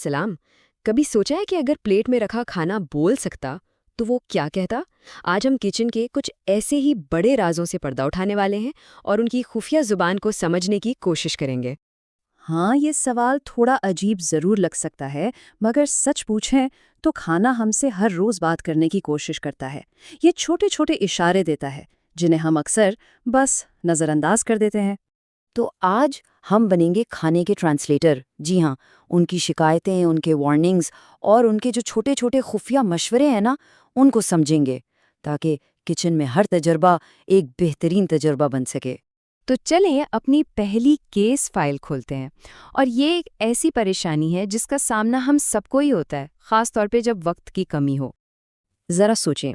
सलाम। कभी सोचा है कि अगर प्लेट में रखा खाना बोल सकता तो वो क्या कहता? आज हम किचन के कुछ ऐसे ही बड़े राजों से पर्दा उठाने वाले हैं और उनकी खुफिया जुबान को समझने की कोशिश करेंगे। हाँ, ये सवाल थोड़ा अजीब जरूर लग सकता है, मगर सच पूछें तो खाना हमसे हर रोज बात करने की कोशिश करता है। ये छोटे छोटे इशारे देता है, जिन्हें हम अक्सर बस नजरअंदाज कर देते हैं। तो आज हम बनेंगे खाने के ट्रांसलेटर। जी हाँ, उनकी शिकायतें, उनके वार्निंग्स और उनके जो छोटे छोटे खुफिया मशवरे हैं ना, उनको समझेंगे ताकि किचन में हर तजर्बा एक बेहतरीन तजर्बा बन सके। तो चलें अपनी पहली केस फाइल खोलते हैं। और ये एक ऐसी परेशानी है जिसका सामना हम सबको ही होता है, खास तौर पे जब वक्त की कमी हो। जरा सोचें,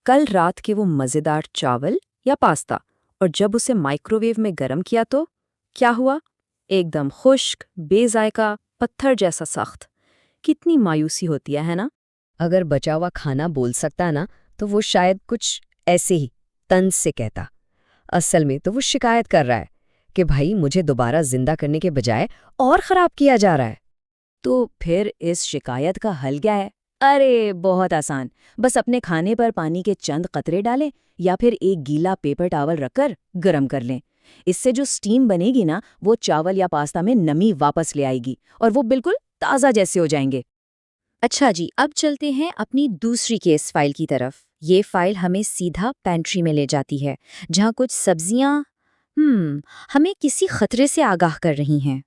कल रात के वो मज़ेदार चावल या पास्ता, और जब उसे माइक्रोवेव में गर्म किया तो क्या हुआ? एकदम खुश्क, बेजायका, पत्थर जैसा सख्त। कितनी मायूसी होती है ना? अगर बचा हुआ खाना बोल सकता ना तो वो शायद कुछ ऐसे ही तंज से कहता। असल में तो वो शिकायत कर रहा है कि भाई मुझे दोबारा जिंदा करने के बजाय और खराब किया जा रहा है। तो फिर इस शिकायत का हल क्या है? अरे बहुत आसान, बस अपने खाने पर पानी के चंद कतरे डालें या फिर एक गीला पेपर टॉवल रखकर गरम कर लें। इससे जो स्टीम बनेगी ना, वो चावल या पास्ता में नमी वापस ले आएगी और वो बिल्कुल ताज़ा जैसे हो जाएंगे। अच्छा जी, अब चलते हैं अपनी दूसरी केस फाइल की तरफ। ये फाइल हमें सीधा पेंट्री में ले जाती है, जहाँ कुछ सब्जियाँ हमें किसी खतरे से आगाह कर रही हैं।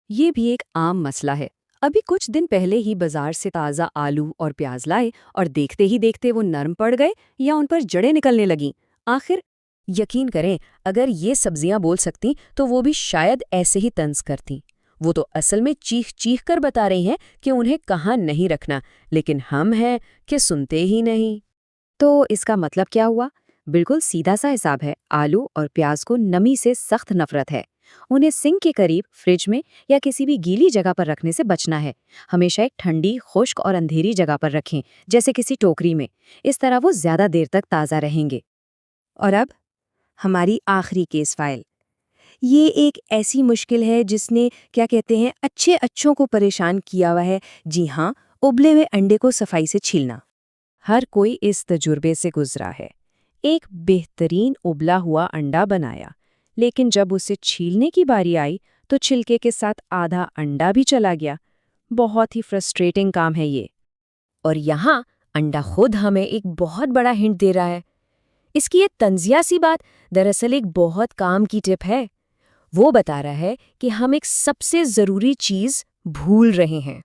ये भी एक आम मसला है। अभी कुछ दिन पहले ही बाजार से ताज़ा आलू और प्याज लाए और देखते ही देखते वो नरम पड़ गए या उन पर जड़ें निकलने लगीं। आखिर यकीन करें, अगर ये सब्जियां बोल सकती तो वो भी शायद ऐसे ही तंज करती। वो तो असल में चीख चीख कर बता रही हैं कि उन्हें कहाँ नहीं रखना, लेकिन हम हैं कि सुनते ही नहीं। तो इसका मतलब क्या हुआ? बिल्कुल सीधा सा हिसाब है। आलू और प्याज को नमी से सख्त नफरत है। उन्हें सिंक के करीब, फ्रिज में या किसी भी गीली जगह पर रखने से बचना है। हमेशा एक ठंडी, खुश्क और अंधेरी जगह पर रखें, जैसे किसी टोकरी में। इस तरह वो ज्यादा देर तक ताज़ा रहेंगे। और अब हमारी आखिरी केस फाइल। ये एक ऐसी मुश्किल है जिसने, क्या कहते हैं, अच्छे अच्छों को परेशान किया हुआ है। जी हाँ, उबले हुए अंडे को सफाई से छीलना। हर कोई इस तजुर्बे से गुजरा है। एक बेहतरीन उबला हुआ अंडा बनाया, लेकिन जब उसे छीलने की बारी आई तो छिलके के साथ आधा अंडा भी चला गया। बहुत ही फ्रस्ट्रेटिंग काम है ये। और यहाँ अंडा खुद हमें एक बहुत बड़ा हिंट दे रहा है। इसकी ये तंजिया सी बात दरअसल एक बहुत काम की टिप है। वो बता रहा है कि हम एक सबसे ज़रूरी चीज़ भूल रहे हैं।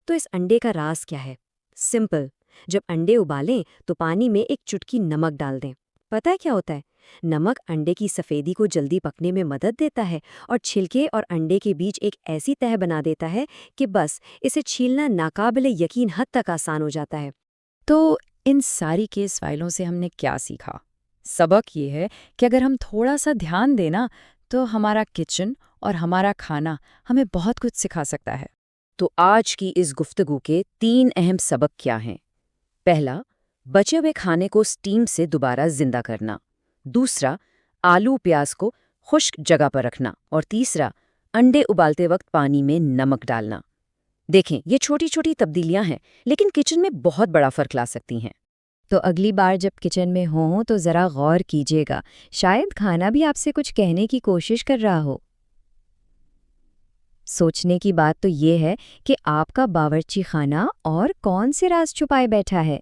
तो इस अंडे का राज क्या है? सिंपल। जब अंडे उबालें तो पानी में एक चुटकी नमक डाल दें। पता है क्या होता है? नमक अंडे की सफ़ेदी को जल्दी पकने में मदद देता है और छिलके और अंडे के बीच एक ऐसी तह बना देता है कि बस इसे छीलना नाकाबिले यकीन हद तक आसान हो जाता है। तो इन सारी केस फाइलों से हमने क्या सीखा? सबक ये है कि अगर हम थोड़ा सा ध्यान देना तो हमारा किचन और हमारा खाना हमें बहुत कुछ सिखा सकता है। तो आज की इस गुफ्तगू के 3 अहम सबक क्या हैं? पहला, बचे हुए खाने को स्टीम से दोबारा जिंदा करना। दूसरा, आलू प्याज को खुश्क जगह पर रखना। और तीसरा, अंडे उबालते वक्त पानी में नमक डालना। देखें, ये छोटी छोटी तब्दीलियां हैं, लेकिन किचन में बहुत बड़ा फर्क ला सकती हैं। तो अगली बार जब किचन में हो तो ज़रा गौर कीजिएगा, शायद खाना भी आपसे कुछ कहने की कोशिश कर रहा हो। सोचने की बात तो ये है कि आपका बावर्ची खाना और कौन से राज छुपाए बैठा है।